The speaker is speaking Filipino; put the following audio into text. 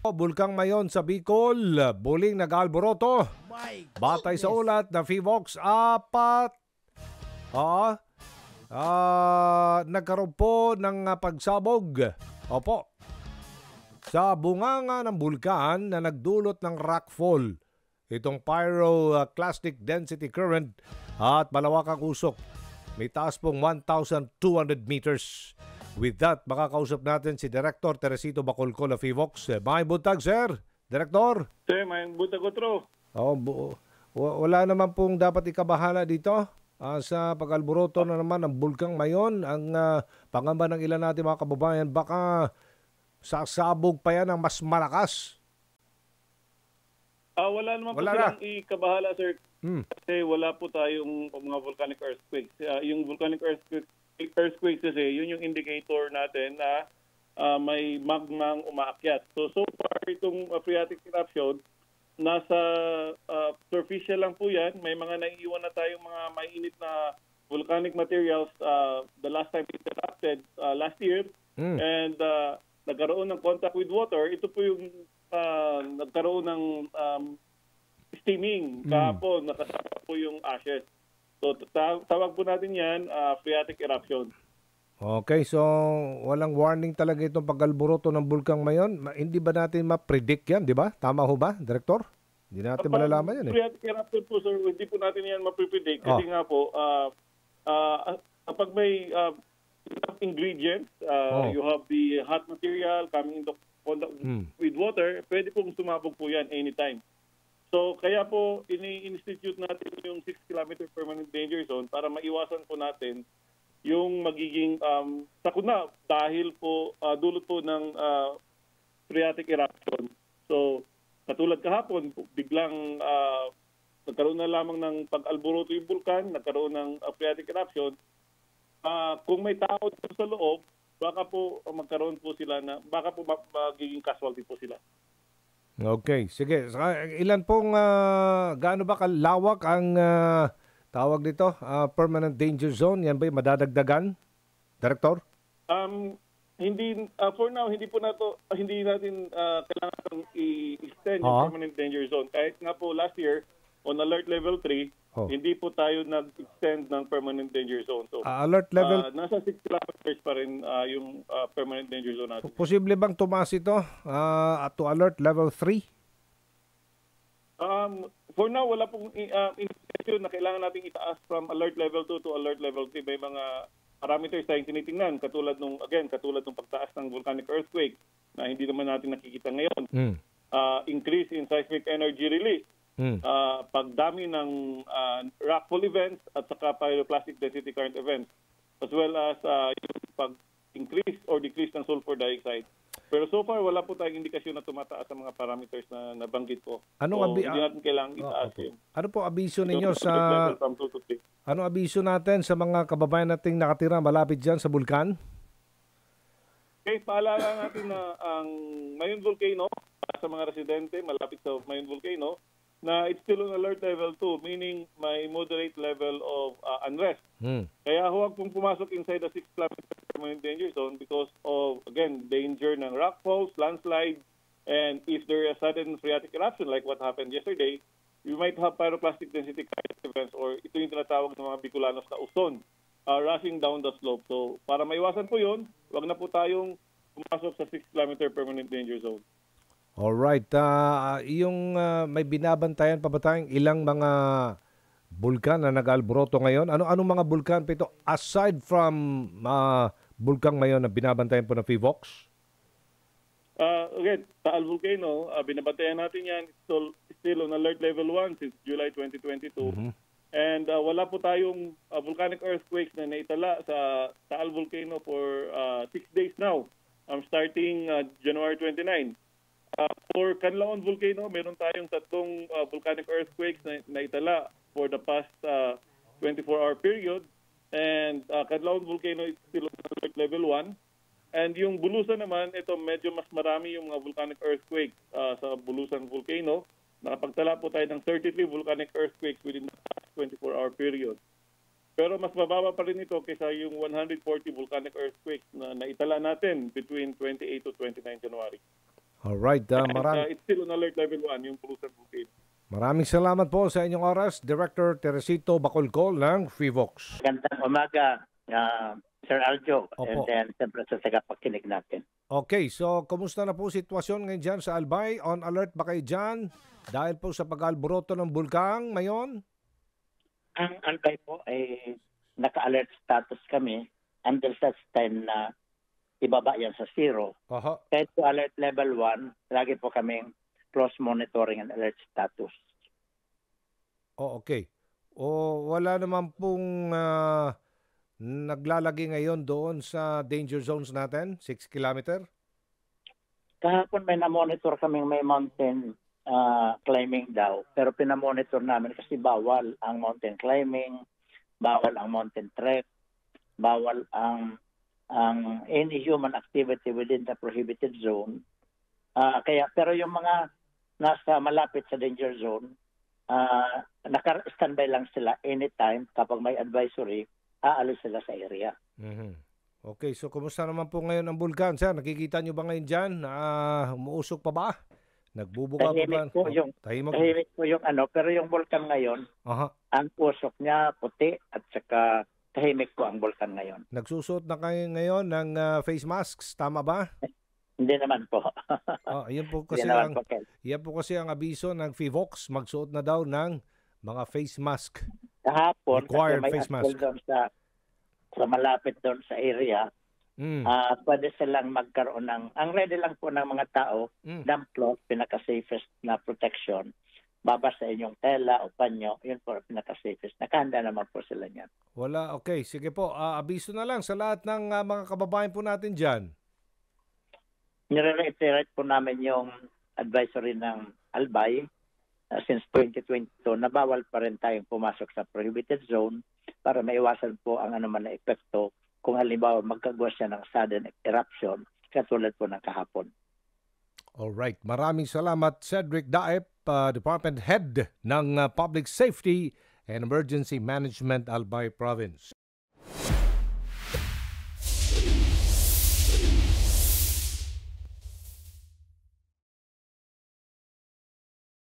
Bulkang Mayon sa Bicol, buling nag-alboroto. Batay sa ulat na PHIVOLCS 4. Nagkaroon po ng pagsabog. Opo. Sa bunganga ng bulkan na nagdulot ng rockfall. Itong pyroclastic density current at malawakang usok. May taas pong 1,200 meters. With that, makakausap natin si Director Teresito Bacolcol of PHIVOLCS. May buntag, sir. Director. Sir, may buntag ko, Wala naman pong dapat ikabahala dito sa pag-alboroto na naman ng Bulkang Mayon. Ang pangamba ng ilan natin mga kababayan, baka sasabog pa yan ng mas malakas. Wala naman po silang ikabahala, sir. Kasi wala po tayong mga volcanic earthquakes. Yung volcanic earthquakes kasi, yun yung indicator natin na may magmang umaakyat. So far, itong phreatic eruption, nasa superficial lang po yan. May mga naiiwan na tayong mga mainit na volcanic materials the last time it erupted last year. And nagkaroon ng contact with water. Ito po yung nagkaroon ng steaming kahapon. Nakasama po yung ashes. So, tawag po natin yan, phreatic eruption. Okay, so walang warning talaga itong pag-alboroto ng Bulkang Mayon. Hindi ba natin ma-predict yan, di ba? Tama ho ba, Director? Hindi natin malalaman yan eh. Phreatic eruption po, sir, hindi po natin yan ma-predict. Kasi nga po, kapag may ingredients, you have the hot material coming into contact with water, pwede pong sumabog po yan anytime. So, kaya po, ini-institute natin yung 6-kilometer permanent danger zone para maiwasan po natin yung magiging sakuna dahil po dulot po ng phreatic eruption. So, katulad kahapon, biglang nagkaroon na lamang ng pag-alboroto yung bulkan, nagkaroon ng phreatic eruption. Kung may tao sa loob, baka po magkaroon po sila baka po magiging casualty po sila. Okay, sige. Ilan pong, gaano ba kalawak ang tawag dito, permanent danger zone? Yan ba yung madadagdagan, Director? Hindi, for now, hindi natin kailangan i-extend yung permanent danger zone. Kahit nga po last year, on alert level 3, hindi po tayo nag-extend ng permanent danger zone. So, alert level? Nasa 6 kilometers pa rin yung permanent danger zone natin. Posible bang tumaas ito to alert level 3? For now, wala pong indication na kailangan natin itaas from alert level 2 to alert level 3. May mga parameters tayong tinitingnan, katulad nung pagtaas ng volcanic earthquake na hindi naman natin nakikita ngayon. Increase in seismic energy release. Pagdami ng rockfall events at saka pyroclastic density current events, as well as yung pag-increase or decrease ng sulfur dioxide. Pero so far, wala po tayong indikasyon na tumataas sa mga parameters na nabanggit ko. Hindi natin kailangang itaas yun. Ano po abiso ninyo Ano abiso natin sa mga kababayan nating nakatira malapit dyan sa bulkan? Okay, paalala natin na ang Mayon Volcano, sa mga residente malapit sa Mayon Volcano, na it's still on alert level 2, meaning may moderate level of unrest. Kaya huwag pong pumasok inside the 6-kilometer permanent danger zone because of, again, danger ng rockfalls, landslide, and if there is a sudden phreatic eruption like what happened yesterday, you might have pyroclastic density current events or ito yung tinatawag ng mga Bicolanos na uson, rushing down the slope. So para maiwasan po yun, huwag na po tayong pumasok sa 6-kilometer permanent danger zone. Alright. Yung may binabantayan pa ba tayong ilang mga bulkan na nag-alboroto ngayon? Anong mga bulkan pa ito aside from Bulkang Mayon na binabantayan po ng PHIVOLCS? Again, Taal Volcano, binabantayan natin yan. Still on alert level 1 since July 2022. And wala po tayong volcanic earthquakes na naitala sa Taal Volcano for 6 days now. Starting January 29. For Canlaon Volcano, meron tayong 3 volcanic earthquakes na naitala for the past 24-hour period. And Canlaon Volcano is still on alert level 1. And yung Bulusan naman, ito medyo mas marami yung mga volcanic earthquakes sa Bulusan Volcano. Nakapagtala po tayo ng 33 volcanic earthquakes within the past 24-hour period. Pero mas mababa pa rin ito kaysa yung 140 volcanic earthquakes na naitala natin between 28 to 29 January. Alright, And it's still on alert level 1, yung Bulusan Volcano. maraming salamat po sa inyong oras, Director Teresito Bacolcol ng FIVOX. Magandang umaga, Sir Aljo, Opo. and then siyempre sa tagapakinig natin. Okay, so kumusta na po sitwasyon ngayon dyan sa Albay? On alert ba kayo dyan? Dahil po sa pag-alboroto ng bulkang ngayon? Ang Albay po ay naka-alert status kami until such time na ibaba yan sa 0. Aha. Kahit po alert level 1, lagi po kaming close monitoring and alert status. Oh, okay. O wala naman pong naglalagay ngayon doon sa danger zones natin, 6 kilometer? Kahapon may na-monitor kaming may mountain climbing daw. Pero pinamonitor namin kasi bawal ang mountain climbing, bawal ang mountain trek, bawal ang any human activity within the prohibited zone. Pero yung mga nasa malapit sa danger zone, naka-standby lang sila anytime kapag may advisory, aalis sila sa area. Mhm. Okay, so kumusta naman po ngayon ang bulkan, sir? Nakikita nyo ba ngayon dyan? Umuusok pa ba? Nagbubuka pa ba? Tahimik po yung pero yung bulkan ngayon, Aha. ang usok niya puti at saka tahimik po ang bulkan ngayon. Nagsusuot na kayo ngayon ng face masks, tama ba? Hindi naman po. Yan po Hindi kasi naman ang po, Ken. yan po kasi ang abiso ng FIVOX, magsuot na daw ng mga face mask. Kahapon, kasi Required may face asphalt mask. doon sa malapit doon sa area, pwede silang magkaroon ang ready lang po ng mga tao, damp cloth, pinaka-safest na protection. Babasahin yung tela o panyo, yun po pinaka-safest. Nakahanda naman po sila niyan. Wala, okay. Sige po, abiso na lang sa lahat ng mga kababayan po natin dyan. Nire-reiterate po namin yung advisory ng Albay since 2022 na bawal pa rin tayong pumasok sa prohibited zone para maiwasan po ang anuman na epekto kung halimbawa magkagawa siya ng sudden eruption katulad po ng kahapon. Alright, maraming salamat Cedric Daep, Department Head ng Public Safety and Emergency Management Albay Province.